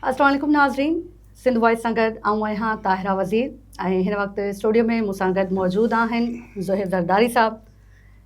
अस्सलाम वालेकुम नाज़रीन, सिंध वॉइस सां गॾु आऊं आहियां ताहिरा वज़ीर ऐं हिन वक़्तु स्टूडियो में मूंसां गॾु मौजूदु आहिनि ज़ोहिब ज़रदारी साहब,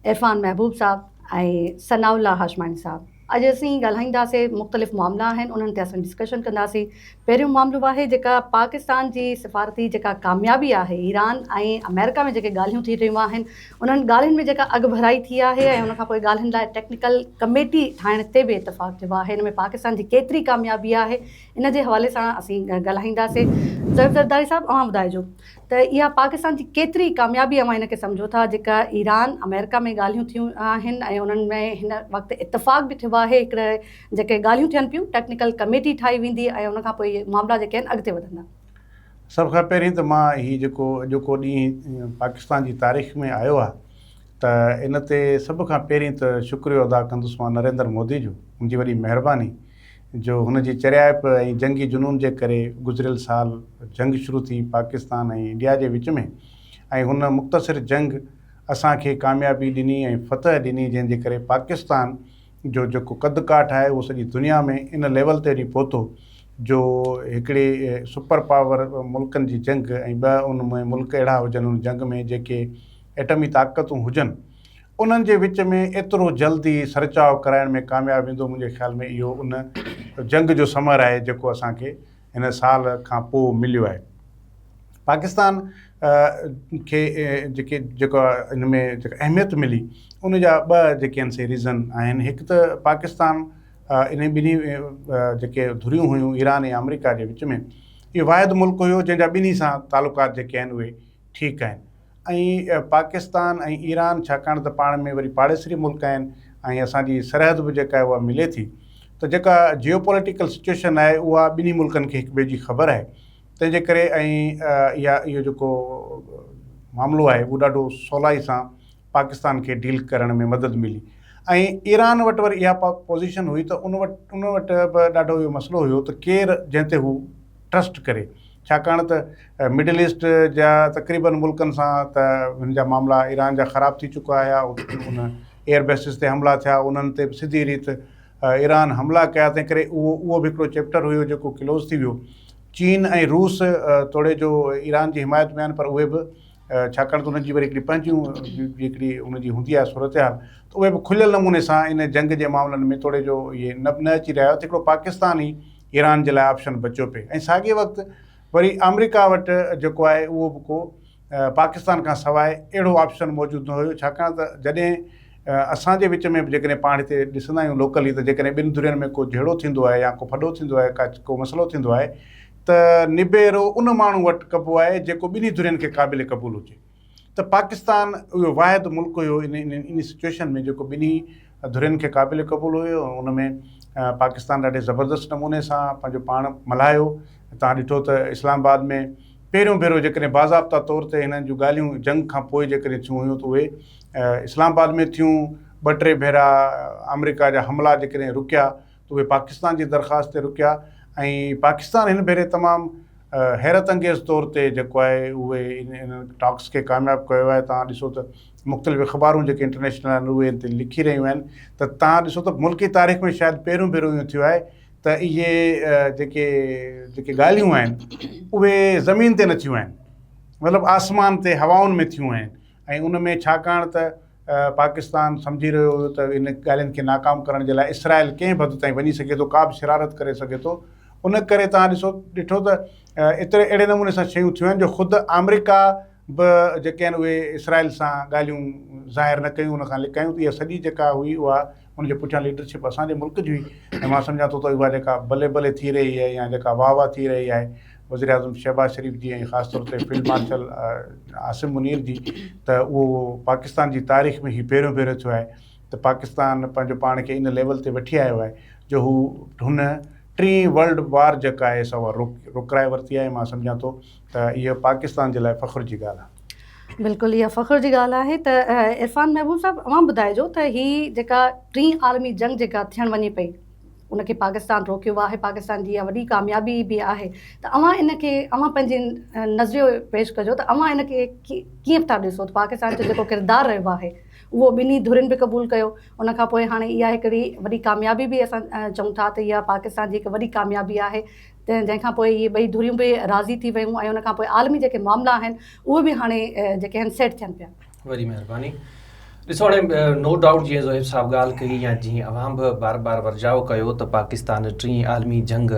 इरफान महबूब साहब ऐं सनाउल्ला हाशमानी साहब। अॼु असीं ॻाल्हाईंदासीं मुख़्तलिफ़ मामला आहिनि, उन्हनि ते असां डिस्कशन कंदासीं। पहिरियों मामिलो आहे जेका पाकिस्तान जी सिफ़ारती जेका कामयाबी आहे ईरान ऐं अमेरिका में जेके ॻाल्हियूं थी रहियूं आहिनि उन्हनि ॻाल्हियुनि में जेका अॻुभराई थी आहे ऐं उनखां पोइ ॻाल्हियुनि लाइ टेक्निकल कमेटी ठाहिण ते बि इतफ़ाक़ थियो आहे। हिन में पाकिस्तान जी केतिरी कामयाबी आहे इन जे हवाले सां असीं ॻाल्हाईंदासीं। ज़ोहिब ज़रदारी साहब, अव्हां ॿुधाइजो त इहा पाकिस्तान जी केतिरी कामयाबी अव्हां हिनखे सम्झो था जेका ईरान अमेरिका में ॻाल्हियूं थियूं आहिनि ऐं उन्हनि में हिन वक़्तु इतफ़ाक़ बि थियो आहे हिकिड़े जेके ॻाल्हियूं थियनि पियूं टेक्निकल कमेटी ठाही वेंदी ऐं उनखां पोइ इहे मामला जेके आहिनि अॻिते वधंदा। सभ खां पहिरीं त मां हीउ जेको अॼोको ॾींहुं पाकिस्तान जी तारीख़ में आयो आहे त इन ते सभ खां पहिरीं त शुक्रियो अदा कंदुसि मां नरेंद्र मोदी जो, मुंहिंजी वॾी महिरबानी जो हुनजी चरियाप ऐं जंगी जुनून जे करे गुज़िरियल साल जंग शुरू थी पाकिस्तान ऐं इंडिया जे विच में, ऐं हुन मुख़्तसिर जंग असांखे कामयाबी ॾिनी ऐं फतह ॾिनी जंहिंजे करे पाकिस्तान जो जेको कद काठ आहे उहो सॼी दुनिया में इन लेवल ते वञी पहुतो जो हिकिड़े सुपर पावर मुल्कनि जी जंग ऐं ॿ उन में मुल्क अहिड़ा हुजनि उन जंग में जेके एटमी ताक़तूं हुजनि उन्हनि जे विच में एतिरो जल्दी सरचाव कराइण में कामयाबु वेंदो, मुंहिंजे ख़्याल में इहो उन जंग जो समर आहे जेको असांखे हिन साल खां पोइ मिलियो आहे। पाकिस्तान खे जेको हिन में जेका अहमियत मिली उन जा ॿ जेके आहिनि से रीज़न आहिनि। हिकु त पाकिस्तान इन ॿिन्ही जेके धुरियूं हुयूं ईरान ऐं अमेरिका जे विच में, इहो वाहिद मुल्क हुयो जंहिंजा ॿिन्ही सां तालुकात जेके आहिनि उहे ठीकु आहिनि। ऐं पाकिस्तान ऐं ईरान छाकाणि त पाण में वरी पाड़ेसरी मुल्क आहिनि ऐं असांजी सरहद बि जेका आहे उहा मिले थी, त जेका जियो पॉलिटिकल सिचुएशन आहे उहा ॿिन्ही मुल्कनि खे हिक ॿिए जी ख़बर आहे। तंहिंजे करे ऐं इहो जेको मामिलो आहे उहो ॾाढो सवलाई सां पाकिस्तान खे डील करण में मदद मिली। ऐं ईरान वटि वरी इहा पोज़ीशन हुई त उन वटि बि ॾाढो इहो मसइलो हुयो त केरु जंहिं ते हू ट्रस्ट करे, छाकाणि त मिडल ईस्ट जा तक़रीबन मुल्कनि सां त हिन जा मामला ईरान जा ख़राब थी चुका हुया, उन एयर बेसिस ते हमला थिया, उन्हनि ते सिधी रीति ईरान हमला कया, तंहिं करे उहो बि हिकिड़ो चैप्टर हुयो जेको क्लोज़ थी वियो। चीन ऐं रूस थोरे जो ईरान जी हिमायत में आहिनि, पर उहे बि छाकाणि त उन्हनि जी वरी हिकिड़ी पंहिंजियूं हिकिड़ी उनजी हूंदी आहे सूरत हाल, त उहे बि खुलियल नमूने सां इन जंग जे मामलनि में थोरे जो इहे न अची रहिया त हिकिड़ो पाकिस्तान ई ईरान जे लाइ ऑप्शन बचियो पिए। ऐं साॻिए वक़्तु वरी अमेरिका वटि जेको आहे उहो बि को पाकिस्तान खां सवाइ अहिड़ो ऑप्शन मौजूदु न हुयो, छाकाणि त जॾहिं असांजे विच में बि जेकॾहिं पाण हिते ॾिसंदा आहियूं लोकली त जेकॾहिं ॿिनि धुरियुनि में को झेड़ो थींदो आहे या को फॾो थींदो आहे, को मसइलो थींदो आहे त निबेरो उन माण्हू वटि कबो आहे जेको ॿिन्ही धुरियुनि खे क़ाबिल क़बूल हुजे। त पाकिस्तान उहो वाहिद मुल्क हुयो इन सिचुएशन में जेको ॿिन्ही धुरियुनि खे क़ाबिल क़बूल हुयो। उन में पाकिस्तान ॾाढे ज़बरदस्त नमूने सां पंहिंजो पाण मल्हायो। तव्हां ॾिठो त इस्लामाबाद में पहिरियों भेरो जेकॾहिं बाज़ाब्ता तौर ते हिननि जूं ॻाल्हियूं जंग खां पोइ जेकॾहिं थियूं हुयूं त उहे इस्लामाबाद में थियूं। ॿ टे भेरा अमेरिका जा हमला जेकॾहिं रुकिया त उहे पाकिस्तान जी दरख़्वास्त ते रुकिया। ऐं पाकिस्तान हिन भेरे तमामु हैरत अंगेज़ तौर ते जेको आहे उहे इन टॉक्स खे कामयाबु कयो आहे। तव्हां ॾिसो त मुख़्तलिफ़ अख़बारूं जेके इंटरनेशनल आहिनि उहे हिते लिखी रहियूं आहिनि त तव्हां ॾिसो त मुल्की तारीख़ में शायदि पहिरियों भेरो इहो थियो आहे त इहे जेके ॻाल्हियूं आहिनि उहे ज़मीन ते न थियूं आहिनि, मतिलबु आसमान ते हवाउनि में थियूं आहिनि। ऐं उन में छाकाणि त पाकिस्तान सम्झी रहियो हुयो त इन ॻाल्हियुनि खे नाकाम करण जे लाइ इसराइल कंहिं बि हद ताईं वञी सघे थो, का बि शरारत करे सघे थो। उन करे तव्हां ॾिठो त एतिरे अहिड़े नमूने सां शयूं थियूं आहिनि जो ख़ुदि अमेरिका बि जेके आहिनि उहे इसराइल सां ॻाल्हियूं ज़ाहिर न कयूं, उनखां लिकायूं। त इहा सॼी जेका हुई उहा उनजे पुठियां लीडरशिप असांजे मुल्क जी हुई। ऐं मां सम्झां थो त उहा जेका भले भले थी रही आहे या जेका वाह वाह थी रही आहे वज़ीर आज़म शहबाज शरीफ़ जी ऐं ख़ासि तौर ते फील्ड मार्शल आसिम मुनीर जी, त उहो पाकिस्तान जी तारीख़ में ई पहिरियों भेरो थियो आहे त पाकिस्तान पंहिंजो पाण खे इन लेवल ते वठी आयो आहे जो हुन टीं वर्ल्ड वार जेका आहे सा उहा रुकाए वरिती आहे। मां सम्झां थो त इहा पाकिस्तान जे लाइ फ़ख्रु जी ॻाल्हि आहे। बिल्कुलु इहा फ़ख्रु जी ॻाल्हि आहे। त इरफान महबूब साहब, अव्हां ॿुधाइजो त हीअ जेका टीं आलमी जंग जेका थियणु वञे पई उनखे पाकिस्तान रोकियो आहे, पाकिस्तान जी इहा वॾी कामयाबी बि आहे। त अव्हां पंहिंजे नज़रियो पेश कजो त अव्हां इनखे कीअं था ॾिसो त पाकिस्तान जो जेको किरदारु रहियो आहे उहो ॿिन्ही धुरियुनि बि क़बूल कयो। उन खां पोइ हाणे इहा हिकिड़ी वॾी कामयाबी बि असां चऊं था त इहा पाकिस्तान जी हिकु वॾी कामयाबी आहे, त जंहिंखां पोइ इहे ॿई धुरियूं बि राज़ी थी वियूं ऐं उन खां पोइ आलमी जेके मामला आहिनि उहे बि हाणे जेके आहिनि सेट थियनि पिया। वॾी महिरबानी। ॾिसो हाणे नो डाउट जीअं ज़ोहिब साहब ॻाल्हि कई या जीअं अवाम बि बार बार वर्जाउ कयो त पाकिस्तान टीं आलमी जंग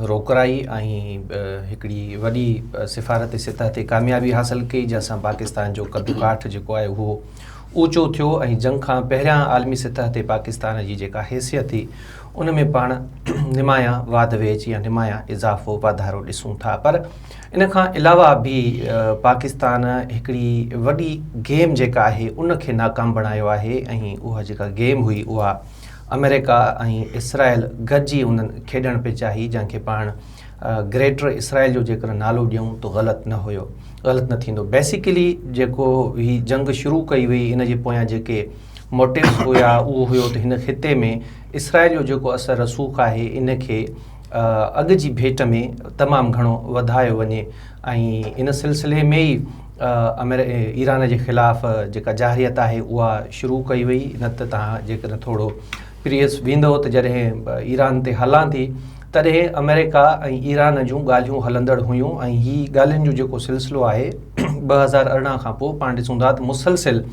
रोकराई ऐं हिकिड़ी वॾी सिफ़ारती सतह ते कामयाबी हासिलु कई, जंहिंसां पाकिस्तान जो कदु काठ जेको आहे उहो ऊचो थियो ऐं जंग खां पहिरियां आलमी सतह ते पाकिस्तान जी जेका हैसियत हुई उन में पाण निमाया वाध वेच या निमाया इज़ाफ़ो वाधारो ॾिसूं था। पर इन खां अलावा बि पाकिस्तान हिकिड़ी वॾी गेम जेका आहे उन खे नाकाम बणायो आहे ऐं उहा जेका गेम हुई उहा अमेरिका ऐं इसराइल गॾिजी उन्हनि खेॾणु पिए चाही, जंहिंखे पाण ग्रेटर इसराइल जो जेकर नालो ॾियूं त ग़लति न थींदो। बेसिकली जेको ही जंग शुरू कई हुई इन जे पोयां जेके मोटिव्स हुया उहो हुयो त हिन ख़िते में इसराइल जो जेको असर रसूख़ आहे इन खे अॻु जी भेट में तमामु घणो वधायो वञे ऐं इन सिलसिले में ई ईरान जे ख़िलाफ़ जेका जाहिरियत आहे उहा शुरू कई वई। न त तव्हां जेकर थोरो प्रीवियस वेंदो त जॾहिं ईरान ते हलां थी तॾहिं अमेरिका ऐं ईरान जूं ॻाल्हियूं हलंदड़ हुयूं ऐं ही ॻाल्हियुनि जो जेको सिलसिलो आहे 2018 खां पोइ पाण ॾिसूं था त मुसलसिल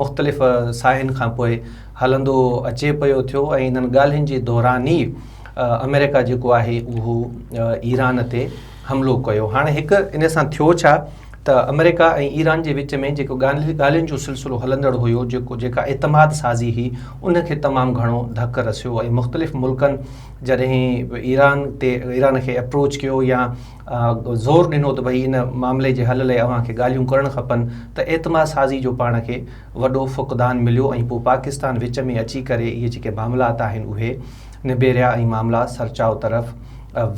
मुख़्तलिफ़ साहिनि खां पोइ हलंदो अचे पियो थियो ऐं इन्हनि ॻाल्हियुनि जे दौरान ई अमेरिका जेको आहे उहो ईरान ते हमिलो कयो। हाणे हिकु इन सां थियो छा त अमेरिका ऐं ईरान जे विच में जेको ॻाल्हियुनि जो सिलसिलो हलंदड़ हुयो, जेका एतमाद साज़ी हुई उनखे तमामु घणो धकु रसियो ऐं मुख़्तलिफ़ मुल्कनि जॾहिं ईरान खे अप्रोच कयो या ज़ोर ॾिनो त भई इन मामले जे हल लाइ अव्हांखे ॻाल्हियूं करणु खपनि त एतमाद साज़ी जो पाण खे वॾो फ़ुक़दान मिलियो ऐं पोइ पाकिस्तान विच में अची करे इहे जेके मामलात आहिनि उहे निबेरिया ऐं मामला सरचाव तरफ़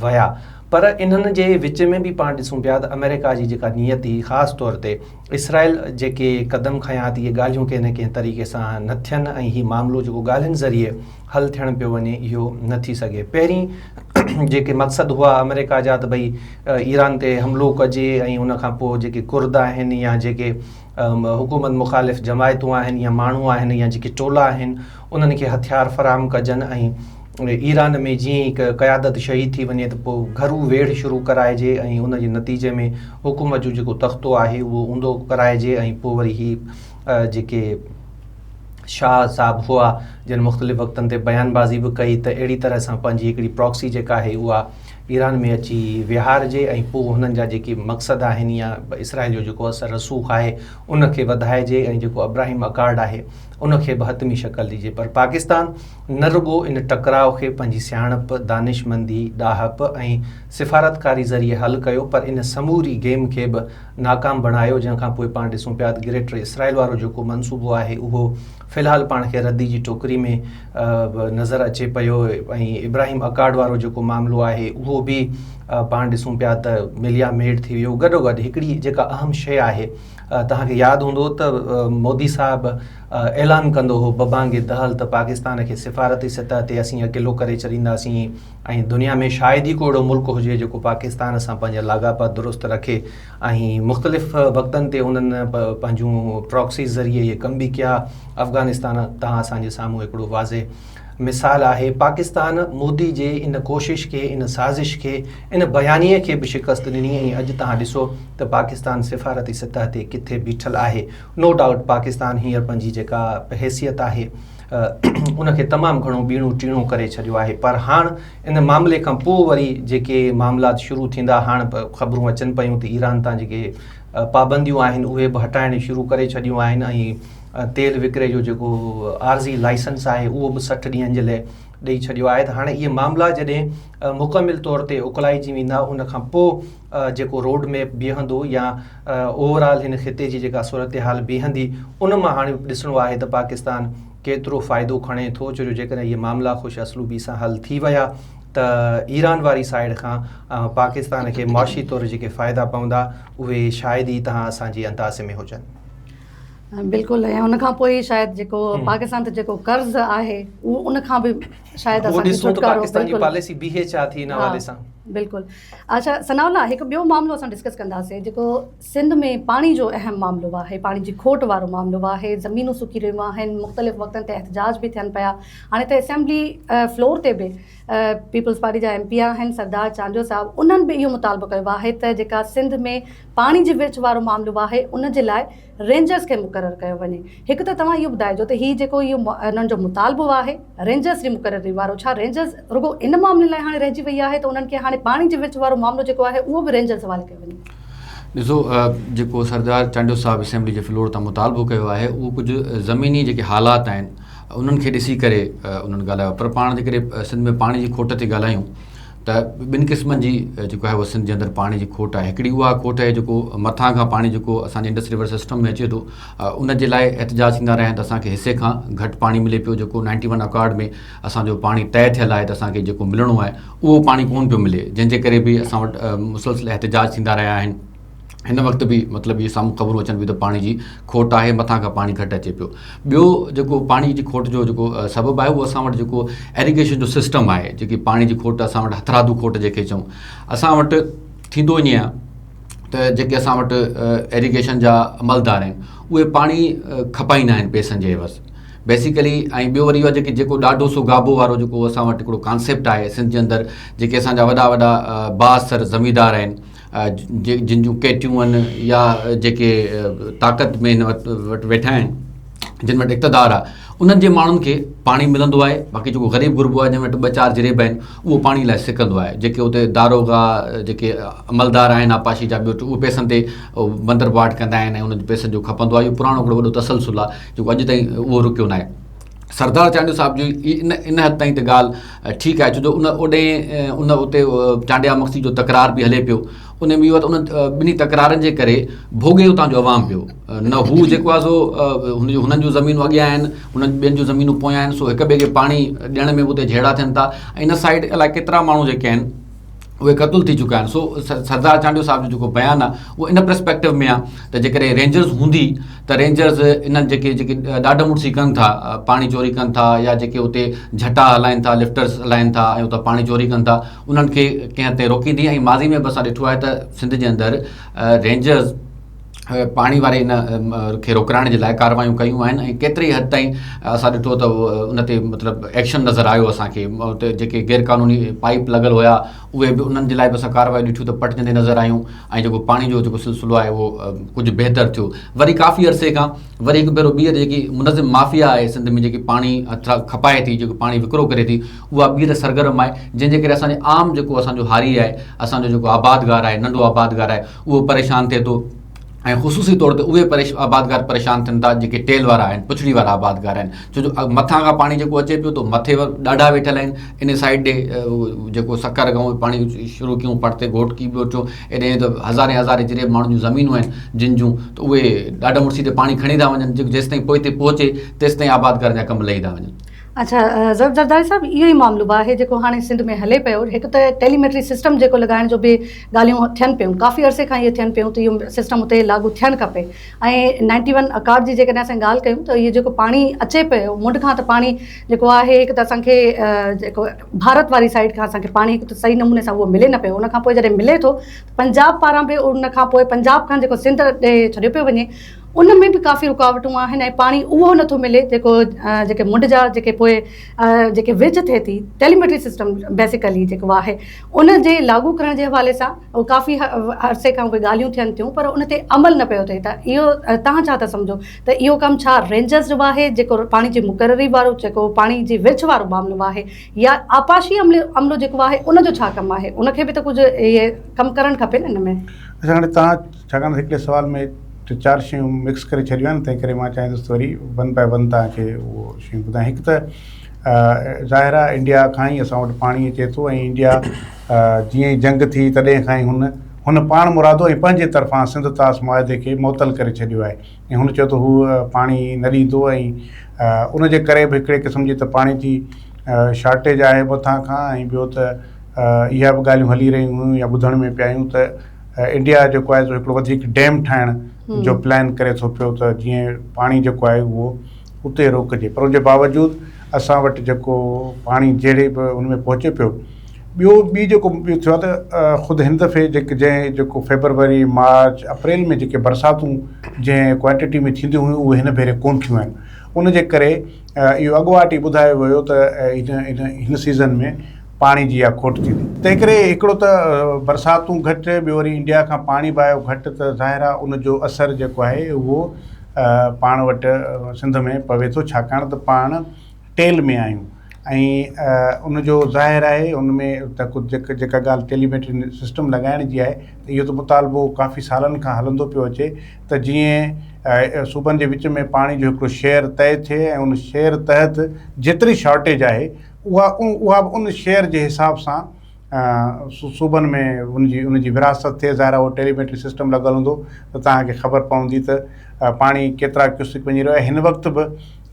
विया। पर इन्हनि जे विच में बि पाण ॾिसूं पिया त अमेरिका जी जेका नियत हुई ख़ासि तौर ते इसराइल जेके क़दम खयां थी इहे ॻाल्हियूं कंहिं न कंहिं तरीक़े सां न थियनि ऐं हीउ मामिलो जेको ॻाल्हियुनि ज़रिए हल थियणु पियो वञे इहो न थी सघे। पहिरीं जेके मक़सदु हुआ अमेरिका जा त भई ईरान ते हमिलो कजे ऐं उन खां पोइ जेके कुर्द आहिनि या जेके हुकूमत मुख़ालिफ़ जमायतूं आहिनि या माण्हू आहिनि या जेके टोला आहिनि उन्हनि खे हथियार फ़राहम कजनि ऐं ईरान में जीअं ई क़यादत शहीद थी वञे त पोइ घरू वेढ़ शुरू कराइजे ऐं उन जे नतीजे में हुकूमत जो जेको तख़्तो आहे उहो ऊंधो कराइजे ऐं पोइ वरी ही जेके शाह साहब हुआ जिन मुख़्तलिफ़ वक़्तनि ते बयानबाज़ी बि कई त अहिड़ी तरह सां पंहिंजी हिकिड़ी प्रॉक्सी जेका आहे उहा ईरान में अची विहारजे ऐं पोइ हुननि जा जेके मक़सद आहिनि या इसराइल जो जेको असर रसूख़ आहे उनखे वधाइजे ऐं जेको अब्राहिम अकार्ड आहे उनखे बि हतमी शक्ल ॾिजे। पर पाकिस्तान न रुॻो इन टकराव खे पंहिंजी सियाणप, दानिशमंदी, ॾाहप ऐं सिफ़ारतकारी ज़रिए हल कयो, पर इन समूरी गेम खे बि नाकाम बणायो, जंहिंखां पोइ पाण ॾिसूं पिया त ग्रेटर इसराइल वारो जेको मनसूबो आहे उहो फ़िलहाल पाण खे रद्दी जी टोकरी में नज़र अचे पियो ऐं इब्राहिम अकार्ड वारो जेको मामिलो आहे उहो बि पाण ॾिसूं पिया त मिलिया मेड थी वियो। गॾोगॾु हिकिड़ी जेका अहम शइ आहे तव्हांखे यादि हूंदो त मोदी साहब ऐलान कंदो हो बबांगे दहल त पाकिस्तान खे सिफ़ारती सतह ते असीं अकेलो करे छॾींदासीं ऐं दुनिया में शायदि ई को अहिड़ो मुल्क हुजे जेको पाकिस्तान सां पंहिंजा लाॻापा दुरुस्त रखे ऐं मुख़्तलिफ़ वक़्तनि ते उन्हनि पंहिंजूं प्रॉक्सी ज़रिए इहे कम बि कया। अफ़गानिस्तान तव्हां असांजे साम्हूं हिकिड़ो वाज़े मिसाल आहे। पाकिस्तान मोदी जे इन कोशिश खे, इन साज़िश खे, इन बयानीअ खे बि शिकस्त ॾिनी ऐं अॼु तव्हां ॾिसो त पाकिस्तान सिफ़ारती सतह ते किथे बीठल आहे। नो डाउट पाकिस्तान हींअर पंहिंजी जेका हैसियत आहे उनखे तमामु घणो बीणो टीणो करे छॾियो आहे। पर हाणे इन मामले खां पोइ वरी जेके मामलात शुरू थींदा, हाणे ख़बरूं अचनि पियूं त ईरान तां जेके पाबंदियूं आहिनि उहे बि हटाइण शुरू करे छॾियूं आहिनि ऐं तेल विकिरे जो जेको आर्ज़ी लाइसेंस आहे उहो बि 60 ॾींहंनि जे लाइ ॾेई छॾियो आहे। त हाणे इहे मामला जॾहिं मुकमिल तौर ते उकलाइजी वेंदा उन खां पोइ जेको रोड मैप बीहंदो या ओवरऑल हिन ख़िते जी जेका सूरत हाल बीहंदी उन मां हाणे ॾिसणो आहे त पाकिस्तान केतिरो फ़ाइदो खणे थो। छो जो जेकॾहिं इहे मामला ख़ुशि असलूबी सां हल थी विया त ईरान वारी साइड खां पाकिस्तान खे मुआशी तौर जेके फ़ाइदा पवंदा उहे शायदि ई तव्हां असांजे अंदाज़े में हुजनि। बिल्कुलु, ऐं उनखां पोइ शायदि जेको पाकिस्तान ते जेको कर्ज़ आहे उहो उनखां बि शायदि पाकिस्तान जी पॉलिसी बीहे छा थी इन हवाले सां। बिल्कुलु। अच्छा सनाउल्ला, हिकु ॿियो मामिलो असां डिस्कस कंदासीं जेको सिंध में पाणी जो अहम मामिलो आहे, पाणी जी खोट वारो मामिलो आहे। ज़मीनूं सुकी रहियूं आहिनि, मुख़्तलिफ़ वक़्तनि ते एहतजाज बि थियनि पिया। हाणे त असेंबली फ्लोर ते बि पीपल्स पार्टी जा MP आहिनि सरदार चांडियो साहब, उन्हनि बि इहो मुतालबो कयो आहे त जेका सिंध में पाणी जी विच वारो मामिलो आहे उन जे लाइ रेंजर्स खे मुक़ररु कयो वञे। हिकु त तव्हां इहो ॿुधाइजो त हीउ जेको इहो उन्हनि जो मुतालबो आहे रेंजर्स जी मुक़ररी वारो, छा रेंजर्स रुगो इन मामले लाइ हाणे रहिजी वई आहे त उन्हनि खे हाणे पाणी जे विच वारो मामिलो जेको आहे उहो बि रेंजर्स हवाले कयो वञे? ॾिसो, जेको सरदार चांडियो साहब असेंबली जे फ्लोर तां मुतालबो कयो आहे उहो कुझु ज़मीनी जेके हालात आहिनि उन्हनि खे ॾिसी करे उन्हनि ॻाल्हायो। पर पाण जेकॾहिं सिंध में पाणी जी खोट ते ॻाल्हायूं त ॿिनि क़िस्मनि जी जेको आहे उहो सिंध जे अंदरि पाणी जी खोट आहे। हिकिड़ी उहा खोट आहे जेको मथां खां पाणी जेको असांजे इंडस रिवर सिस्टम में अचे थो, उन जे लाइ एहतजाज थींदा रहिया आहिनि त असांखे हिसे खां घटि पाणी मिले पियो। जेको 91 अकॉर्ड में असांजो पाणी तय थियल आहे त असांखे जेको मिलणो आहे उहो पाणी कोन पियो मिले, जंहिंजे करे बि असां वटि मुसलसिल एहतजाज थींदा रहिया आहिनि। हिन वक़्तु बि मतिलबु इहे साम्हूं ख़बरूं अचनि पियूं त पाणी जी खोट आहे, मथां खां पाणी घटि अचे पियो। ॿियो जेको पाणी जी खोट जो जेको सबबु आहे उहो असां वटि जेको एरीगेशन जो सिस्टम आहे, जेकी पाणी जी खोट असां वटि हथरादू खोट जेके चऊं, असां वटि थींदो ईअं आहे त जेके असां वटि एरीगेशन जा अमलदार आहिनि उहे पाणी खपाईंदा आहिनि पैसनि जे एवज़ बेसिकली। ऐं ॿियो वरी इहो जेको ॾाढो सो गाबो वारो जेको असां वटि हिकिड़ो कॉन्सेप्ट आहे सिंध जे अंदरि, जेके असांजा वॾा वॾा बासर ज़मींदार आहिनि जिन जूं केटियूं आहिनि या जेके ताक़त में हिन वटि वेठा आहिनि, जिन वटि इक़्तदार आहे, उन्हनि जे माण्हुनि खे पाणी मिलंदो आहे। बाक़ी जेको ग़रीब गुरबो आहे जंहिं वटि 2-4 जिरेब आहिनि उहो पाणी लाइ सिकंदो आहे। जेके उते दारोगा जेके अमलदार आहिनि आपाशी जा ॿियो उहे पैसनि ते बंदरबाट कंदा आहिनि ऐं उन्हनि पैसनि जो खपंदो आहे। इहो पुराणो हिकिड़ो वॾो तसलसुल आहे जेको अॼु ताईं उहो रुकियो न आहे। सरदार चांडियो साहब जी इन हद ताईं त ॻाल्हि ठीकु आहे, छो जो उन उते चांडिया मक्सी जो तकरार बि हले पियो। उन में इहो त उन ॿिन्ही तकरारनि जे करे भोगे उतां जो अवाम पियो। न हू जेको आहे सो हुननि जूं ज़मीनूं अॻियां आहिनि, हुननि ॿियनि जूं ज़मीनूं पोयां आहिनि, सो हिक ॿिए खे पाणी ॾियण में उते जहिड़ा थियनि था। ऐं इन साइड अलाए केतिरा माण्हू जेके आहिनि उहे क़तलु थी चुका आहिनि। सो सरदार चांडियो साहब जो जेको बयानु आहे उहो इन पर्सपेक्टिव में आहे त जेकॾहिं रेंजर्स हूंदी त रेंजर्स इन्हनि जेके ॾाढ मुड़सी कनि था, पाणी चोरी कनि था या जेके उते झटा हलाइनि था, लिफ्टर्स हलाइनि था ऐं उतां पाणी चोरी कनि था, उन्हनि खे कंहिं हद ते रोकींदी। ऐं माज़ी में बि असां ॾिठो आहे त सिंध जे अंदरि रेंजर्स पाणी वारे इन खे रोकाइण जे लाइ कार्रवायूं कयूं आहिनि। ऐं केतिरी हद ताईं असां ॾिठो त उन ते मतिलबु एक्शन नज़र आयो असांखे। उते जेके गैर क़ानूनी पाइप लॻल हुया उहे बि उन्हनि जे लाइ बि असां कार्रवाई ॾिठियूं त पटजंदे नज़र आयूं। ऐं जेको पाणी जो जेको सिलसिलो आहे उहो कुझु बहितर थियो। वरी काफ़ी अरसे खां वरी हिकु भेरो ॿीहर जेकी मुनज़िम माफ़िया आहे सिंध में, जेकी पाणी खपाए थी, जेको पाणी विकिरो करे थी, उहा ॿीहर सरगर्म आहे, जंहिंजे करे असांजे आम जेको असांजो हारी आहे, असांजो जेको आबादगार आहे, नंढो आबादगार आहे, उहो परेशान थिए थो। ऐं ख़ुशूसी तौर ते उहे आबादगार परेशान थियनि था जेके टेल वारा आहिनि, पुछड़ी वारा आबादगार आहिनि। छो जो मथां खां पाणी जेको अचे पियो थो, मथे ॾाढा वेठल आहिनि। इन साइड ॾे जेको सकर गांव पाणी शुरू कयूं, पड़ते घोट की ॿियो थियो, एॾे त हज़ारे हज़ारे जिरे माण्हुनि जूं ज़मीनूं आहिनि जिन जूं, त उहे ॾाढा मुड़सी ते पाणी खणी था वञनि। जेसिताईं पोइ हिते पहुचे तेसिताईं आबादगार जा कम लही था वञनि। अच्छा ज़रदारी साहब, इहो ई मामिलो आहे जेको हाणे सिंध में हले पियो। हिकु त टेलीमेट्री सिस्टम जेको लॻाइण जो बि ॻाल्हियूं थियनि पियूं, काफ़ी अरसे खां इहे थियनि पियूं त इहो सिस्टम उते लागू थियणु खपे। ऐं 91 अकॉर्ड जी जेकॾहिं असां ॻाल्हि कयूं त इहो जेको पाणी अचे पियो मुंड खां, त पाणी जेको आहे हिकु त असांखे जेको भारत वारी साइड खां असांखे पाणी हिकु त सही नमूने सां उहो मिले न पियो। उनखां पोइ जॾहिं मिले थो पंजाब पारां बि, उनखां पोइ पंजाब खां जेको सिंध ॾे छॾियो पियो वञे, उन में बि काफ़ी रुकावटूं आहिनि। ऐं पाणी उहो नथो मिले जेको जेके मुंड जा जेके पोइ जेके विच थिए थी, टेलीमेट्री सिस्टम बेसिकली जेको आहे उन जे लागू करण जे हवाले सां उहो काफ़ी अरसे खां उहे ॻाल्हियूं थियनि थियूं, पर उन ते अमल न पियो थिए। त इहो तव्हां छा था सम्झो त इहो कमु छा रेंजर्स जो आहे जेको पाणी जी मुक़ररी वारो, जेको पाणी जी विच वारो मामिलो आहे, या आपाशी अमलो जेको आहे उनजो छा कमु आहे? उनखे बि त कुझु इहे कमु करणु खपे न हिन में। अच्छा, हाणे तव्हां छाकाणि हिकिड़े सुवाल में 4 शयूं मिक्स करे छॾियूं आहिनि, तंहिं करे मां चाहींदुसि त वरी 1 बाय 1 तव्हांखे उहो शयूं ॿुधायां। हिकु त ज़ाहिर आहे इंडिया खां ई असां वटि पाणी अचे थो, ऐं इंडिया जीअं ई जंग थी तॾहिं खां ई हुन पाण मुरादो ऐं पंहिंजे तरफ़ां सिंध तास मुआदे खे मुअतल करे छॾियो आहे। ऐं हुन चयो त हू पाणी न ॾींदो, ऐं उनजे करे बि हिकिड़े क़िस्म जी त पाणी जी शार्टेज आहे मथां खां। ऐं ॿियो त इहा बि ॻाल्हियूं हली रहियूं हुयूं या ॿुधण में पिया आहियूं त इंडिया जेको आहे हिकिड़ो वधीक डैम ठाहिण जो प्लान करे थो पियो, त जीअं पाणी जेको आहे उहो उते रोकिजे। पर उनजे बावजूदि असां वटि जेको पाणी जहिड़े बि उन में पहुचे पियो, ॿी जेको ॿियो थियो आहे त ख़ुदि हिन दफ़े जेको फेबरवरी मार्च अप्रैल में जेके बरसातूं जंहिं क्वांटिटी में थींदियूं हुयूं उहे हिन भेरे कोन्ह थियूं आहिनि। उन जे करे इहो अॻुवाट ई ॿुधायो वियो त हिन सीज़न में पाणी जी इहा खोट थींदी। तंहिं करे हिकिड़ो त बरसातूं घटि, ॿियो वरी इंडिया खां पाणी बि आयो घटि, त ज़ाहिर आहे उनजो असरु जेको आहे उहो पाण वटि सिंध में पवे थो, छाकाणि त पाण टेल में आहियूं ऐं उनजो ज़ाहिर आहे उनमें त कुझु जेका ॻाल्हि टेलीमेट्री सिस्टम लॻाइण जी आहे त इहो त मुतालबो काफ़ी सालनि खां हलंदो पियो अचे त जीअं सूबनि जे विच में पाणी जो हिकिड़ो शेयर तय थिए ऐं उन शेयर तहत जेतिरी शॉर्टेज आहे उहा उन शेयर जे हिसाब सां सूबनि में उनजी विरासत थिए। ज़ाहिर आहे उहो टेलीमेट्री सिस्टम लॻल हूंदो त तव्हांखे ख़बर पवंदी त पाणी केतिरा क्यूसिक वञी रहियो आहे। हिन वक़्तु बि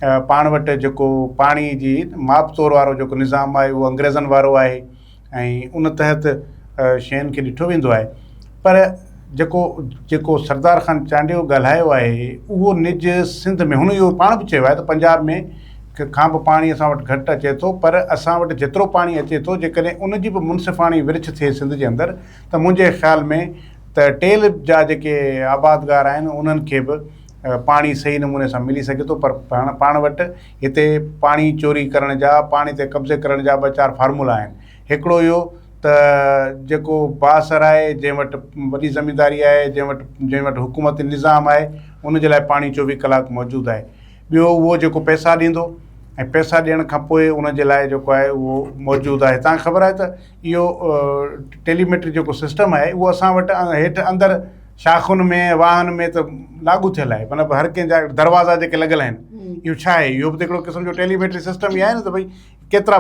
पाण वटि जेको पाणी जी माप तौर वारो जेको निज़ाम आहे उहो अंग्रेज़नि वारो आहे ऐं उन तहत शयुनि खे ॾिठो वेंदो आहे। पर जेको सरदार ख़ान चांडियो ॻाल्हायो आहे उहो निज सिंध में हुन इहो पाण बि चयो आहे त पंजाब में खां बि पाणी असां वटि घटि अचे थो, पर असां वटि जेतिरो पाणी अचे थो जेकॾहिं उनजी बि मुनसिफ़ाणी विरिछ थिए सिंध जे अंदरि त मुंहिंजे ख़्याल में त टेल जा जेके आबादगार आहिनि उन्हनि खे बि पाणी सही नमूने सां मिली सघे थो। पर पाण वटि हिते पाणी चोरी करण जा, पाणी ते कब्ज़े करण जा 2-4 फार्मूला आहिनि। हिकिड़ो इहो त जेको बासर आहे, जंहिं वटि वॾी ज़मींदारी आहे, जंहिं वटि हुकूमती निज़ाम आहे, उन जे लाइ पाणी 24 कलाक मौजूदु आहे। ॿियो उहो जेको पैसा ॾींदो ऐं पैसा ॾियण खां पोइ उन जे लाइ जेको आहे उहो मौजूदु आहे। तव्हांखे ख़बर आहे त इहो टेलीमेट्री जेको सिस्टम आहे उहो असां वटि हेठि अंदरि शाखुनि में वाहन में त लागू थियल आहे, मतिलबु हर कंहिं जा दरवाज़ा जेके लॻल आहिनि। इहो छा आहे? इहो बि हिकिड़ो क़िस्म जो टेलीमेट्री सिस्टम ई आहे न, त भई केतिरो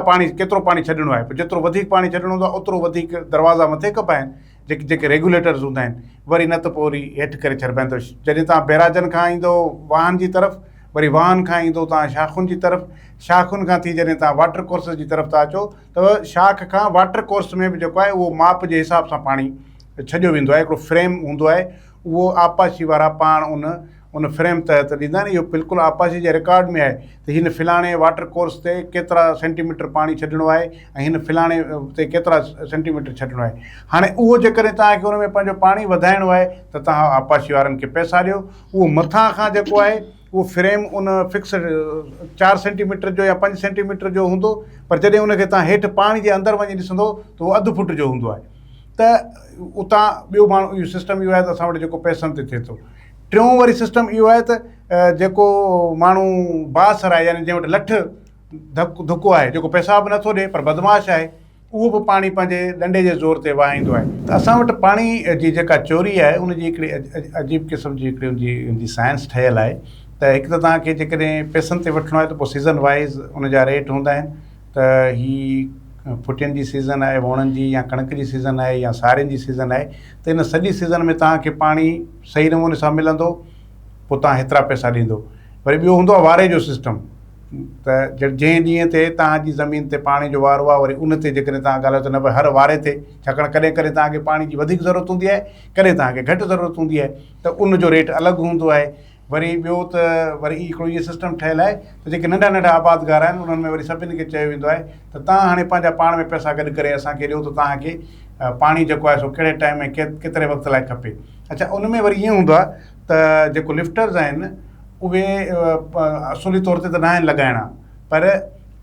पाणी छॾिणो आहे। जेतिरो वधीक पाणी छॾिणो हूंदो आहे ओतिरो वधीक दरवाज़ा मथे कपाइनि जेके रेगुलेटर्स हूंदा आहिनि, वरी न त पोइ वरी हेठि करे छॾिबा आहिनि। त जॾहिं तव्हां बैराजनि खां ईंदो वाहन जी तरफ़, वरी वाहन खां ईंदो तव्हां शाखुनि जी तरफ़, शाखुनि खां थी जॾहिं तव्हां वाटर कोर्स जी तरफ़ था अचो त शाख खां वाटर कोर्स में बि जेको आहे उहो माप जे हिसाब सां पाणी छॾियो वेंदो आहे। हिकिड़ो फ्रेम हूंदो आहे, उहो आपाशी वारा पाण उन फ्रेम तहत ॾींदा आहिनि। इहो बिल्कुलु आपाशी जे रिकॉर्ड में आहे त हिन फिलाणे वाटर कोर्स ते केतिरा सेंटीमीटर पाणी छॾिणो आहे ऐं हिन फिलाणे ते केतिरा सेंटीमीटर छॾिणो आहे। हाणे उहो जेकॾहिं तव्हांखे उन में पंहिंजो पाणी वधाइणो आहे त तव्हां आपाशी वारनि खे पैसा ॾियो। उहो मथां खां जेको आहे उहो फ्रेम उन फिक्सड 4 सेंटीमीटर जो या 5 सेंटीमीटर जो हूंदो, पर जॾहिं उनखे तव्हां हेठि पाणी जे अंदरि वञी ॾिसंदो त उहो अधु फुट जो हूंदो आहे। त उतां ॿियो माण्हू इहो सिस्टम इहो आहे त असां वटि जेको पैसनि ते थिए थो। टियों वरी सिस्टम इहो आहे त जेको माण्हू बासर आहे, यानी जंहिं वटि लठ धुको आहे, जेको पेशाब नथो ॾिए पर बदमाश आहे, उहो बि पाणी पंहिंजे डंडे जे ज़ोर ते वहाईंदो आहे। त असां वटि पाणी जी जेका चोरी आहे उनजी हिकिड़ी अजीब क़िस्म जी हिकिड़ी उनजी साइंस ठहियलु आहे। त हिकु त तव्हांखे जेकॾहिं पैसनि ते वठिणो आहे त पोइ सीज़न वाइज़ उनजा रेट हूंदा आहिनि। त ही फुटियुनि जी सीज़न आहे, वोणनि जी या कणिक जी सीज़न आहे या सारियुनि जी सीज़न आहे, त इन सॼी सीज़न में तव्हांखे पाणी सही नमूने सां मिलंदो, पोइ तव्हां हेतिरा पैसा ॾींदो। वरी ॿियो हूंदो आहे वारे जो सिस्टम, त जंहिं ॾींहं ते तव्हांजी ज़मीन ते पाणी जो वारो आहे, वरी उन ते जेकॾहिं तव्हां ॻाल्हायो त न भई हर वारे ते, छाकाणि कॾहिं कॾहिं तव्हांखे पाणी जी वधीक ज़रूरत हूंदी आहे, कॾहिं तव्हांखे घटि ज़रूरत हूंदी आहे, त उनजो रेट अलॻि हूंदो आहे। वरी ॿियो त वरी हिकिड़ो इहो सिस्टम ठहियलु आहे त जेके नंढा नंढा आबादगार आहिनि उन्हनि में वरी सभिनी खे चयो वेंदो आहे त तव्हां हाणे पंहिंजा पाण में पैसा गॾु करे असांखे ॾियो त तव्हांखे पाणी जेको आहे सो कहिड़े टाइम में केतिरे वक़्त लाइ खपे। अच्छा, उन में वरी ईअं हूंदो आहे त जेको लिफ्टर्स आहिनि उहे असुली तौर ते त न आहिनि लॻाइणा, पर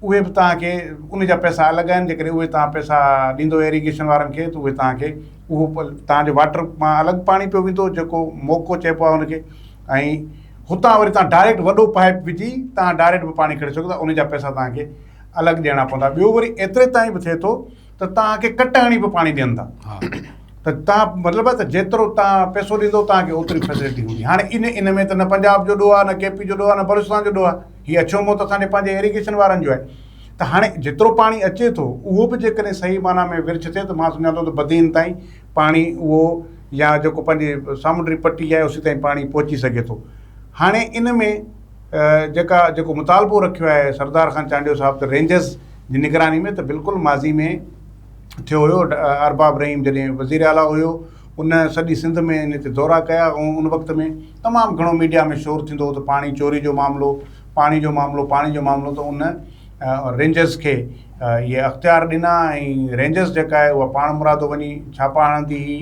उहे बि तव्हांखे उन जा पैसा अलॻि आहिनि। जेकॾहिं उहे तव्हां पैसा ॾींदो इरीगेशन वारनि खे त उहे तव्हांखे उहो तव्हांजो वाटर मां अलॻि पाणी पियो वेंदो, जेको मोको चइबो आहे हुनखे, ऐं हुतां वरी तव्हां डायरेक्ट वॾो पाइप विझी तव्हां डायरेक्ट बि पाणी खणी सघो था, उन जा पैसा तव्हांखे अलॻि ॾियणा पवंदा। ॿियो वरी एतिरे ताईं बि थिए थो त तव्हांखे कट हणी बि पाणी ॾियनि था। त तव्हां मतिलबु आहे त जेतिरो तव्हां पैसो ॾींदो तव्हांखे ओतिरी फैसिलिटी हूंदी। हाणे इन में त न पंजाब जो ॾोह आहे, न KP जो ॾोह आहे, न बलूचिस्तान जो ॾोह आहे, हीअ अछो मुंहुं त असांजे पंहिंजे इरीगेशन वारनि जो आहे। त हाणे जेतिरो पाणी अचे थो उहो बि जेकॾहिं सही माना में विरिछ थिए त मां सम्झां थो त बदीन ताईं पाणी उहो या जेको पंहिंजे सामुंडी पटी आहे उसी ताईं पाणी पहुची सघे थो। हाणे इन में जेको मुतालबो रखियो आहे सरदार ख़ान चांडियो साहिब त रेंजर्स जी निगरानी में, त बिल्कुलु माज़ी में थियो हुयो। अरबाब रहीम जॾहिं वज़ीर आला हुयो, उन सॼी सिंध में इन ते दौरा कया, ऐं उन वक़्त में तमामु घणो मीडिया में शोर थींदो हो त पाणी चोरी जो मामिलो, पाणी जो मामिलो, त उन रेंजर्स खे इहे अख़्तियार ॾिना ऐं रेंजर्स जेका आहे उहा पाण मुरादो वञी छापा हणंदी हुई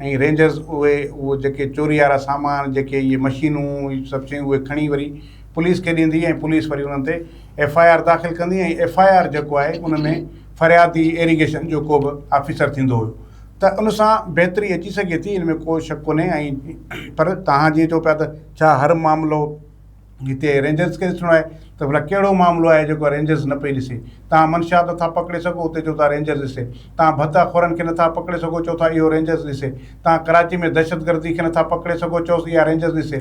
ऐं रेंजर्स उहो जेके चोरी वारा सामान जेके इहे मशीनूं इहे सभु शयूं उहे खणी वरी पुलिस खे ॾींदी ऐं पुलिस वरी उन्हनि ते FIR दाख़िल कंदी ऐं FIR जेको आहे उन में फ़रियादी एरीगेशन जो को बि ऑफिसर थींदो हुयो त उन सां बहितरी अची सघे थी, हिन में को शक कोन्हे। ऐं पर तव्हां जीअं चओ पिया त छा हर मामिलो हिते रेंजर्स खे ॾिसणो आहे त भला कहिड़ो मामिलो आहे जेको रेंजर्स न पई ॾिसे? तव्हां मंशा नथा पकिड़े सघो, उते चओ था रेंजर्स ॾिसे। तव्हां भत्ताखोरनि खे नथा पकिड़े सघो, चओ था इहो रेंजर्स ॾिसे। तव्हां कराची में दहशतगर्दी खे नथा पकिड़े सघो, चओ इहा रेंजर्स ॾिसे।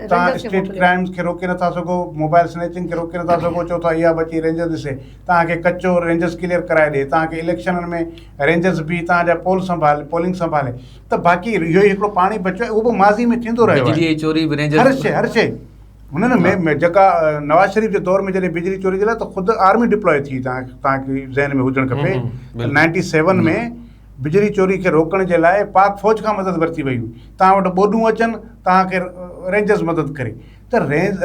तव्हां स्ट्रीट क्राइम्स खे रोके नथा सघो, मोबाइल स्नैचिंग खे रोके नथा सघो, चओ था इहा बची रेंजर्स ॾिसे। तव्हांखे कचो रेंजर्स क्लियर कराए ॾे, तव्हांखे इलेक्शननि में रेंजर्स बि तव्हांजा पोलिंग संभाले। त बाक़ी इहो ई हिकिड़ो पाणी बचियो आहे, उहो बि माज़ी में थींदो रहियो आहे। हर शइ हुननि में जेका नवाज़ शरीफ़ जे दौर में जॾहिं बिजली चोरी जे लाइ त ख़ुदि आर्मी डिप्लॉय थी, तव्हांखे ज़हन में हुजणु खपे। 97 में बिजली चोरी खे रोकण जे लाइ पाक फ़ौज खां मदद वरिती वई हुई। तव्हां वटि ॿोॾूं अचनि, तव्हांखे रेंजर्स मदद करे। त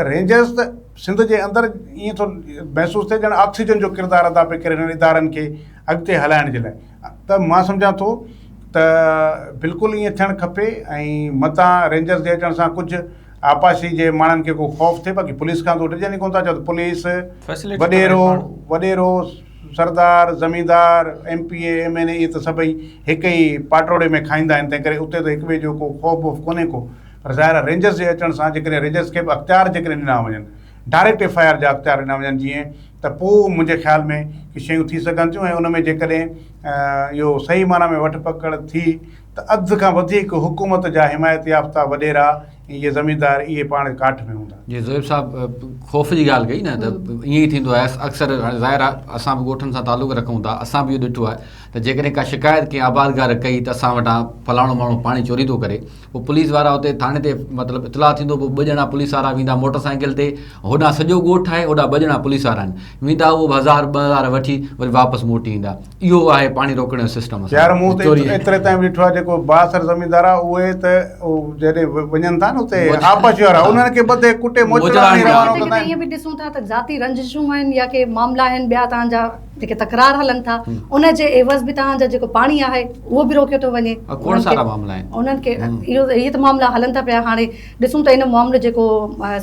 रेंजर्स त सिंध जे अंदरि ईअं थो महसूसु थिए ॼण ऑक्सीजन जो किरदारु अदा पई करे हिननि इदारनि खे अॻिते हलाइण जे लाइ। त मां सम्झां थो त बिल्कुलु ईअं थियणु खपे ऐं मतां रेंजर्स जे अचण सां कुझु आपाशी जे माण्हुनि खे को ख़ौफ़ थिए। बाक़ी पुलिस खां त डिॼनि ई कोन था। चओ त पुलिस वॾेरो सरदार ज़मींदार MPA MNA इहे त सभई हिकु ई पाटोड़े में खाईंदा आहिनि, तंहिं करे उते त हिक ॿिए जो को ख़ौफ़ वौफ़ कोन्हे को। पर ज़ाहिर आहे रेंजर्स जे अचण सां जेकॾहिं रेंजर्स खे बि अख़्तियार जेकॾहिं ॾिना वञनि, डायरेक्ट FIR जा अख़्तियार ॾिना वञनि जीअं, त पोइ मुंहिंजे ख़्याल में कि शयूं थी सघनि थियूं। ऐं उन में जेकॾहिं इहो सही माना में वठ पकड़ थी त अधु खां वधीक हुकूमत जा हिमायत याफ़्ता वॾेरा इहे ज़मींदार इहे पाण काठ में हूंदा। जी ज़ोहिब साहब ख़ौफ़ जी ॻाल्हि कई न, त ईअं ई थींदो आहे अक्सर। ज़ाहिर आहे असां बि ॻोठनि सां तालुक़ु रखूं था, असां बि इहो ॾिठो आहे त जेकॾहिं का शिकायत कंहिं आबादगार कई त असां वटां फलाणो माण्हू पाणी चोरी थो करे, पोइ पुलिस वारा हुते थाणे ते मतिलबु इतलाउ थींदो, पोइ 2 ॼणा पुलिस वारा वेंदा मोटरसाइकिल ते, होॾां सॼो ॻोठु आहे, होॾां 2 ॼणा पुलिस वारा आहिनि, वेंदा उहो 1000-2000 वठी वरी वापसि मोटी ईंदा। इहो आहे पाणी रोकण जो सिस्टम। यार मूं त एतिरे ताईं ॾिठो आहे जेको बासर ज़मींदार आहे उहे त जॾहिं वञनि था न उते आपस वारा उन्हनि खे ॿधे कुटे ईअं बि ॾिसूं था त ज़ाती रंजिशूं आहिनि या के मामला आहिनि ॿिया तव्हांजा जेके तकरार हलनि था, उन जे एवज़ बि तव्हांजा जेको पाणी आहे उहो बि रोकियो थो वञे। उन्हनि खे इहे त मामला हलनि था पिया। हाणे ॾिसूं त इन मामले जेको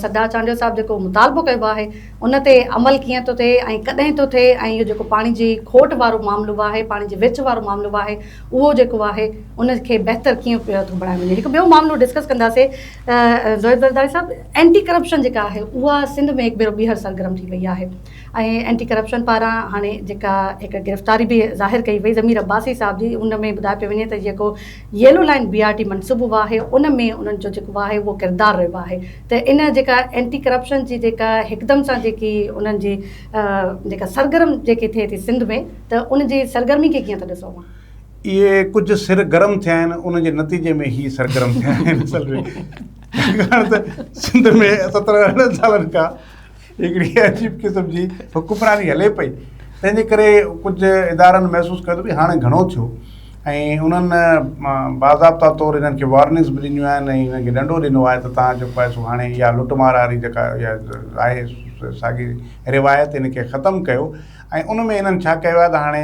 सरदार चांडियो साहिबु जेको मुतालबो कयो आहे उन ते अमल कीअं थो थिए ऐं कॾहिं थो थिए, ऐं इहो जेको पाणी जी खोट वारो मामिलो आहे, पाणी जे विच वारो मामिलो आहे, उहो जेको आहे उनखे बहितर कीअं पियो थो बणाए वञे। हिकु ॿियो मामिलो डिस्कस कंदासीं। ज़ोहिब ज़रदारी साहिबु, एंटी करप्शन जेका आहे उहा सिंध में हिकु भेरो ॿीहर सरगर्म थी वई आहे ऐं एंटी करप्शन पारां हाणे जेका हिकु गिरफ़्तारी बि ज़ाहिर कई वई ज़मीर अब्बासी साहिब जी, उन में ॿुधाए पियो वञे त जेको येलो लाइन BRT मनसूबो आहे उन में उन्हनि जो जेको आहे उहो किरदारु रहियो आहे। त इन जेका एंटी करप्शन जी जेका हिकदमि सां जेकी उन्हनि जी जेका सरगर्म जेकी थिए थी सिंध में, त उन जी सरगर्मी खे कीअं था ॾिसो? इहे कुझु सिर गरम थिया आहिनि, उन जे नतीजे में ई सरगर्म थिया आहिनि। असल में त सिंध में 17-18 सालनि खां हिकिड़ी अजीब क़िस्म जी हुकुमरानी हले पई, तंहिंजे करे कुझु इदारनि महसूसु कयो त भई हाणे घणो थियो ऐं उन्हनि बाज़ाब्ता तौरु हिननि खे वार्निंग्स बि ॾिनियूं आहिनि ऐं हिननि खे ॾंडो ॾिनो आहे त तव्हां जेको आहे सो हाणे इहा लुटमार वारी जेका इहा आहे साॻी रिवायत हिन खे ख़तमु कयो। ऐं उन में हिननि छा कयो आहे त हाणे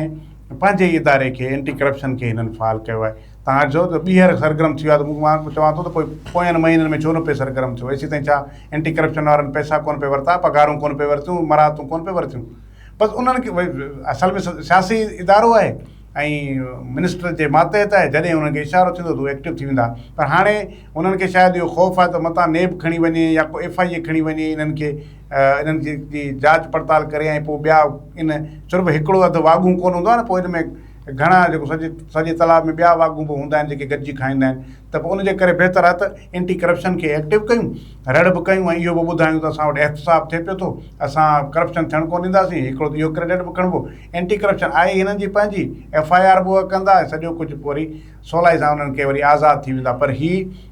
पंहिंजे इदारे खे एंटी करप्शन खे हिननि फ़ाल कयो आहे। तव्हां चओ त ॿीहर सरगर्म थी वियो आहे, त मां चवां थो त पोयनि महीननि में छो न पे सरगर्म थियो? एसी ताईं छा एंटी करप्शन वारनि पैसा कोन पे वरिता, पघारूं कोन पे वरितियूं, मराहतूं कोन पे वरितियूं? बसि उन्हनि खे असल में सियासी इदारो आहे ऐं मिनिस्टर जे मातहत आहे, जॾहिं उन्हनि खे इशारो थींदो त उहे एक्टिव थी वेंदा। पर हाणे उन्हनि खे शायदि इहो ख़ौफ़ आहे त मतां नेब खणी वञे या को FIA खणी वञे, इन्हनि खे इन्हनि जी जांच पड़ताल करे ऐं पोइ ॿिया इन सिर्फ़ु हिकिड़ो अधु वाघूं कोन हूंदो आहे न, पोइ इन में घणा जेको सॼे तालाब में ॿिया वाघूं बि हूंदा आहिनि जेके गॾिजी खाईंदा आहिनि। त पोइ उनजे करे बहितर आहे त एंटी करप्शन खे एक्टिव कयूं, रड़ बि कयूं ऐं इहो बि ॿुधायूं त असां वटि एहतिसाब थिए पियो थो, असां करप्शन थियणु कोन ॾींदासीं। हिकिड़ो त इहो क्रेडिट बि खणिबो, एंटी करप्शन आहे हिननि जी पंहिंजी, FIR बि उहा कंदा, सॼो कुझु पोइ वरी सवलाई सां उन्हनि खे वरी आज़ादु थी वेंदा। पर हीउ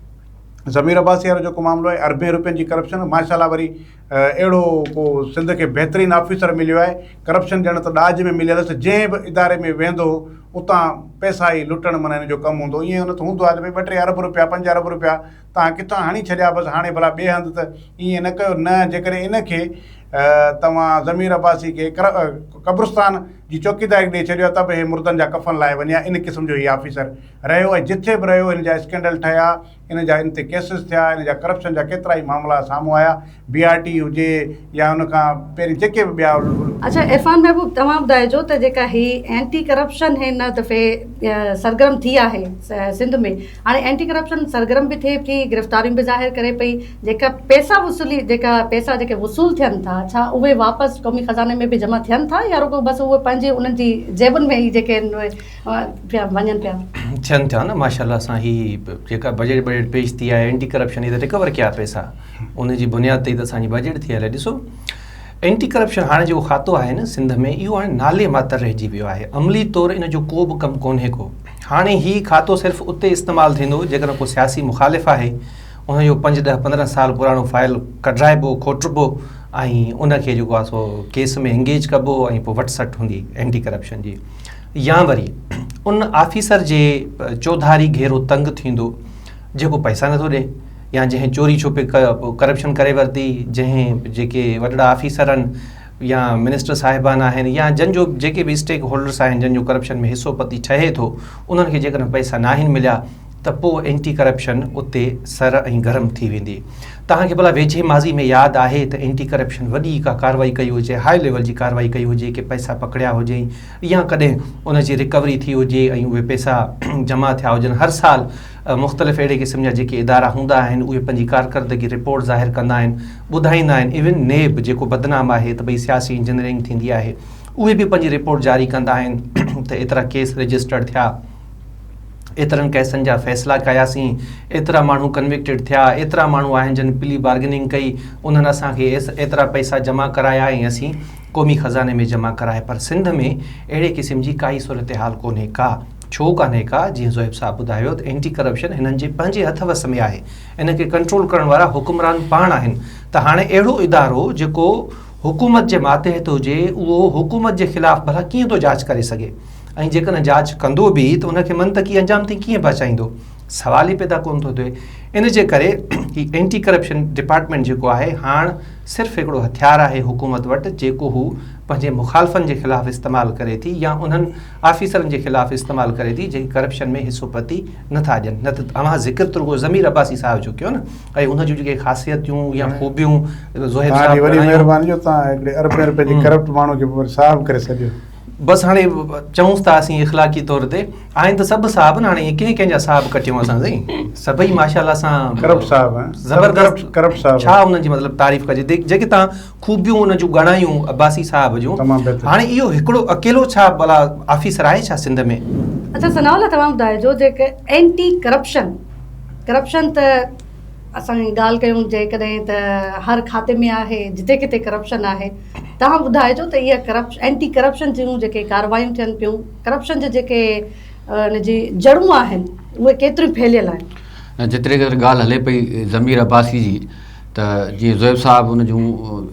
ज़मीर अब्बासी वारो जेको मामिलो आहे, अरबें रुपयनि जी करप्शन, माशाल्लाह वरी अहिड़ो को सिंध खे बहितरीनु ऑफिसर मिलियो आहे, करप्शन ॼण त ॾाज में मिलियलु, जंहिं बि इदारे में वेंदो उतां पैसा ई लुटणु माना हिन जो कमु हूंदो। ईअं हुन त हूंदो आहे भई 2-3 अरब रुपया 5 अरब रुपया तव्हां किथां हणी छॾिया, बसि हाणे भला ॿिए हंधि त ईअं न कयो। न जेकॾहिं इनखे तव्हां ज़मीर अब्बासी खे क़ब्रिस्तान जी चौकीदारी ॾेई छॾियो त बि हे मुर्दनि जा कफ़न लाइ वञे, इन क़िस्म जो हीउ ऑफिसर रहियो। ऐं जिथे बि रहियो इन जा स्कैंडल ठहिया, इन जा इन ते केसिस थिया, इन जा करप्शन जा केतिरा ई मामला साम्हूं आया, BRT हुजे या उन खां पहिरीं जेके बि ॿिया। अच्छा इरफान महबूब, तव्हां ॿुधाइजो त जेका हीअ एंटी करप्शन हिन दफ़े सरगर्म थी आहे सिंध में, हाणे एंटी करप्शन सरगर्म बि थिए थी, गिरफ़्तारियूं बि ज़ाहिर करे पई, जेका पैसा वसूली पैसा जेके वसूल थियनि था, छा उहे वापसि क़ौमी ख़ज़ाने में बि जमा थियनि था या रुगो बसि उहे पंहिंजे उन्हनि जी जेबुनि में ई जेके वञनि पिया? थियनि था न माशाल्लाह सां। ही जेका बजट पेश थी आहे एंटी करप्शन, ही त रिकवर कया पैसा, उन जी बुनियाद ते ई त असांजी बजट थी आहे। ॾिसो एंटी करप्शन हाणे जेको खातो आहे न सिंध में, इहो हाणे नाले मात्र रहिजी वियो आहे, अमली तौरु इन जो को बि कमु कोन्हे को। हाणे ही खातो सिर्फ़ु उते इस्तेमालु थींदो जेकर को सियासी मुखालिफ़ आहे, उनजो 5, 10, 15 साल पुराणो फाइल कढाइबो, खोटिबो ऐं उनखे जेको आहे सो केस में एंगेज कबो ऐं पोइ वटसट हूंदी एंटी करप्शन जी। या वरी उन ऑफिसर जे चौधारी घेरो तंग थींदो जेको पैसा नथो ॾिए, या जंहिं चोरी छुपे करप्शन करे वरिती, जंहिं जेके वॾड़ा ऑफिसर आहिनि या मिनिस्टर साहिबान आहिनि या जंहिंजो जेके बि स्टेक होल्डर्स आहिनि जंहिंजो करप्शन में हिसो पती ठहे थो, उन्हनि खे जेकॾहिं पैसा नाहिनि मिलिया त पोइ एंटी करप्शन उते सर ऐं गरम थी वेंदी। तव्हांखे भला वेझे माज़ी में यादि आहे त एंटी करप्शन वॾी का कार्रवाई कई हुजे, हाई लेवल जी कार्रवाई कई हुजे कि पैसा पकड़िया हुजे या कॾहिं उनजी रिकवरी थी हुजे ऐं उहे पैसा जमा थिया हुजनि। हर साल मुख़्तलिफ़ अहिड़े क़िस्म जा जेके इदारा हूंदा आहिनि उहे पंहिंजी कारकर्दगी रिपोर्ट ज़ाहिर कंदा आहिनि, ॿुधाईंदा आहिनि। इवन नेब जेको बदनाम आहे त भई सियासी इंजीनियरिंग थींदी आहे, उहे बि पंहिंजी रिपोर्ट जारी कंदा आहिनि त एतिरा केस रजिस्टर्ड थिया, एतिरनि केसनि जा फ़ैसिला कयासीं, एतिरा माण्हू कन्विक्टेड थिया, एतिरा माण्हू आहिनि जिन प्ली बार्गेनिंग कई, उन्हनि असांखे एतिरा पैसा जमा कराया ऐं असीं क़ौमी ख़ज़ाने में जमा कराए। पर सिंध में अहिड़े क़िस्म जी काई सूरत हाल कोन्हे का। छो कान्हे का? जीअं ज़ोहिब साहब ॿुधायो त एंटी करप्शन हिननि जे पंहिंजे हथ वस में आहे, इन खे कंट्रोल करण वारा हुकुमरान पाण आहिनि। त हाणे अहिड़ो इदारो जेको हुकूमत जे मातहत हुजे, उहो हुकूमत जे ख़िलाफ़ु भला कीअं थो जांच करे सघे, ऐं जेकॾहिं जांच कंदो बि त उनखे मंतकी अंजाम ताईं कीअं पहुचाईंदो? सवाल ई पैदा कोन थो थिए। इन जे करे ही एंटी करप्शन डिपार्टमेंट जेको आहे हाणे सिर्फ़ु हिकिड़ो हथियार आहे हुकूमत वटि, जेको हू पंहिंजे मुखालफ़नि जे ख़िलाफ़ु इस्तेमालु करे थी या उन्हनि ऑफिसरनि जे ख़िलाफ़ु इस्तेमालु करे थी जेके करप्शन में हिसो पती नथा ॾियनि। न त तव्हां ज़िक्र त रुगो ज़मीर अब्बासी साहिब जो कयो न, ऐं उन जूं जेके ख़ासियतूं या ख़ूबियूं ज़ोहिब साहब वॾी महिरबानी जो तव्हां हिकिड़े अरबे रुपए जी करप्ट माण्हू खे साहब करे छॾियो। बसि हाणे चऊंसि था असीं इख़लाक़ी तौर ते आहिनि त सभु साहब न, हाणे कंहिं कंहिंजा साहब कटियूं असां साईं, सभई माशाल्लाह सां करप्ट साहब ज़बरदस्त करप्ट साहब। छा उन्हनि जी मतिलबु तारीफ़ कजे जेके तव्हां ख़ूबियूं उन जूं ॻणायूं अब्बासी साहब जूं, हाणे इहो हिकिड़ो अकेलो छा भला ऑफिसर आहे छा सिंध में? अच्छा सनाउल्लाह, तव्हां ॿुधाइजो जेके एंटी करप्शन त असां ॻाल्हि कयूं जेकॾहिं त हर खाते में आहे, जिते किथे करप्शन आहे, तव्हां ॿुधाइजो त इहा एंटी करप्शन जूं जेके कार्रवायूं थियनि पियूं, करप्शन जे जेके हिन जी जड़ूं आहिनि उहे केतिरियूं फैलियल आहिनि? जेतिरे क़दुरु ॻाल्हि हले पई ज़मीर अब्बासी जी, त जीअं ज़ोहिब साहब उन जूं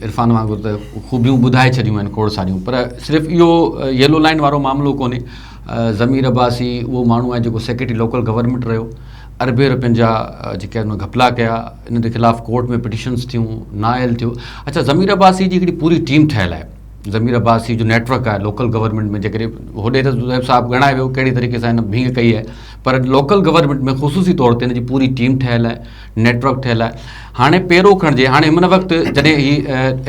इरफान वांगुरु त ख़ूबियूं ॿुधाए छॾियूं आहिनि खोड़ सारियूं, पर सिर्फ़ु इहो येलो लाइन वारो मामिलो कोन्हे। ज़मीर अब्बासी उहो माण्हू आहे जेको सेक्रेटरी लोकल गवर्नमेंट रहियो, अरबे रुपयनि जा जेके उन घपला कया, इन जे ख़िलाफ़ु कोर्ट में पिटिशन्स थियूं, नायल थियो। अच्छा, ज़मीर अब्बासी जी हिकिड़ी पूरी टीम ठहियलु आहे, ज़मीर अब्बासी जो नेटवर्क आहे लोकल गवर्नमेंट में, जेकॾहिं होॾे त ज़ोहिब साहब ॻणाए वियो कहिड़ी तरीक़े सां हिन भीङ कई आहे, पर लोकल गवर्नमेंट में ख़ुसूसी तौर ते हिन जी पूरी टीम ठहियलु आहे, नेटवर्क ठहियलु आहे। हाणे पहिरों खणिजे, हाणे हिन वक़्तु जॾहिं ही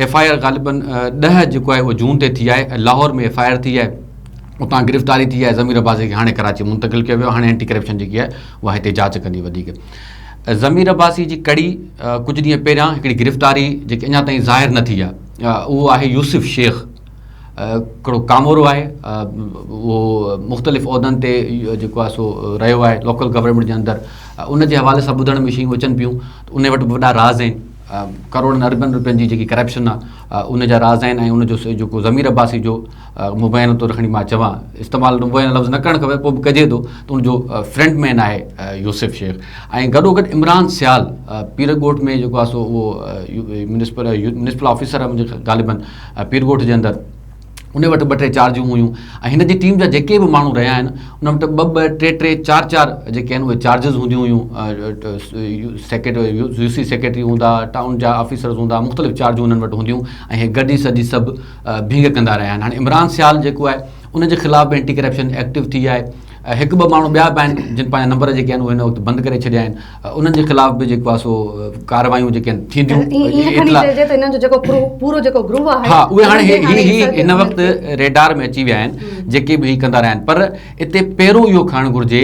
FIR ग़ालिबन 10 जेको आहे उहो जून ते थी आहे, लाहौर में FIR थी आहे, उतां गिरफ़्तारी थी आहे, ज़मीर अब्बासी खे हाणे कराची मुंतक़िल कयो वियो, हाणे एंटी करप्शन जेकी आहे उहा हिते जांच कंदी वधीक। ज़मीर अब्बासी जी कड़ी कुझु ॾींहं पहिरियां हिकिड़ी गिरफ़्तारी जेकी अञा ताईं ज़ाहिर न थी आहे, उहो आहे यूसुफ शेख, हिकिड़ो कामोरो आहे, उहो मुख़्तलिफ़ उहिदनि ते जेको आहे सो रहियो आहे लोकल गवर्नमेंट जे अंदरि। उन जे हवाले सां ॿुधण में शयूं अचनि पियूं त उन वटि वॾा राज़ आहिनि, करोड़नि अरबनि रुपयनि जी जेकी करप्शन आहे उन जा राज़ आहिनि, ऐं उनजो जेको ज़मीर अब्बासी जो मुबैनो तौरु खणी मां चवां, इस्तेमालु मुबैनो लफ़्ज़ न करणु खपे, पोइ बि कजे थो, त उनजो फ्रंट मैन आहे यूसुफ शेख। ऐं गॾोगॾु इमरान सियाल पीरगोठ में जेको आहे सो उहो म्यूनिसिपल ऑफिसर आहे मुंहिंजे ग़ालिबन पीरगोठ जे अंदरि, उन वटि 2-3 चार्जूं हुयूं ऐं हिन जी टीम जा जेके बि माण्हू रहिया आहिनि उन वटि 2-2, 3-3, 4-4 जेके आहिनि उहे चार्जिस हूंदियूं हुयूं। यूसी सेक्रेटरी हूंदा, टाउन जा ऑफिसर्स हूंदा, मुख़्तलिफ़ चार्जूं उन्हनि वटि हूंदियूं ऐं हे गॾी सॼी सभु भींग कंदा रहिया आहिनि। हाणे इमरान सियाल जेको आहे उन जे ख़िलाफ़ बि एंटी करप्शन एक्टिव थी आहे। 1-2 माण्हू ॿिया बि आहिनि जिन पंहिंजा नंबर जेके आहिनि उहे हिन वक़्तु बंदि करे छॾिया आहिनि। उन्हनि जे ख़िलाफ़ बि जेको आहे सो कार्रवायूं जेके आहिनि थींदियूं। हा, उहे हाणे हिन वक़्तु रेडार में अची विया आहिनि जेके बि कंदा रहिया आहिनि। पर हिते पहिरों इहो खणणु घुरिजे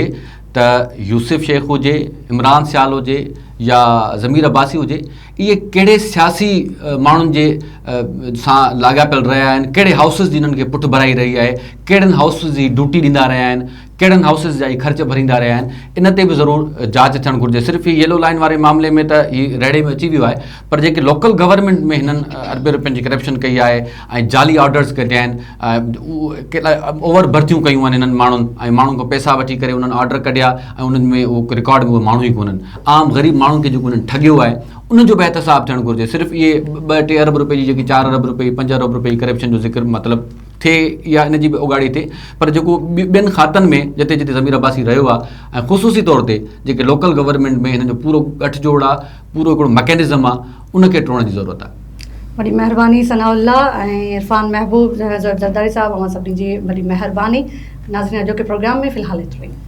त यूसुफ शेख हुजे, इमरान सियाल हुजे या ज़मीर अब्बासी हुजे, इहे कहिड़े सियासी माण्हुनि जे सां लाॻापियल रहिया आहिनि, कहिड़े हाउसिस जी इन्हनि खे पुठि भराई रही आहे, कहिड़नि हाउसिस जी ड्यूटी ॾींदा रहिया आहिनि, कहिड़नि हाउसिस जा ख़र्च भरींदा रहिया आहिनि, इन ते बि ज़रूरु जांच थियणु घुरिजे। सिर्फ़ु ही येलो लाइन वारे मामले में त हीउ रहिड़े में अची वियो आहे, पर जेके लोकल गवर्नमेंट में हिननि अरबे रुपयनि जी करप्शन कई आहे ऐं जाली ऑर्डर्स कढिया आहिनि, ओवर भर्तियूं कयूं आहिनि हिननि माण्हुनि ऐं माण्हुनि खां पैसा वठी करे उन्हनि ऑर्डर कढिया ऐं उन्हनि में उहो रिकॉर्ड में उहे माण्हू ई कोन्हनि। आम ग़रीब माण्हुनि खे जेको उन्हनि ठॻियो आहे उनजो बि एहतसाब थियणु घुरिजे। सिर्फ़ु इहे 2-3 अरब रुपए जी जेकी 4 अरब रुपए 5 अरब रुपए जी करप्शन जो ज़िक्र मतिलबु थिए या इन जी बि उगाड़ी थिए, पर जेको ॿियनि खातनि में जिते जिते ज़मीर अब्बासी रहियो आहे ऐं ख़ुसूसी तौर ते जेके लोकल गवर्नमेंट में हिन जो पूरो गठजोड़ आहे, पूरो हिकिड़ो मैकेनिज़म आहे, उनखे टोड़ण जी ज़रूरत आहे। वॾी महिरबानी सनाउल्ला ऐं इरफान महबूब ज़रदारी साहब, अवां सभिनी जी वॾी महिरबानी। नाज़रीन, अॼोके प्रोग्राम में फ़िलहालु एतिरो ई।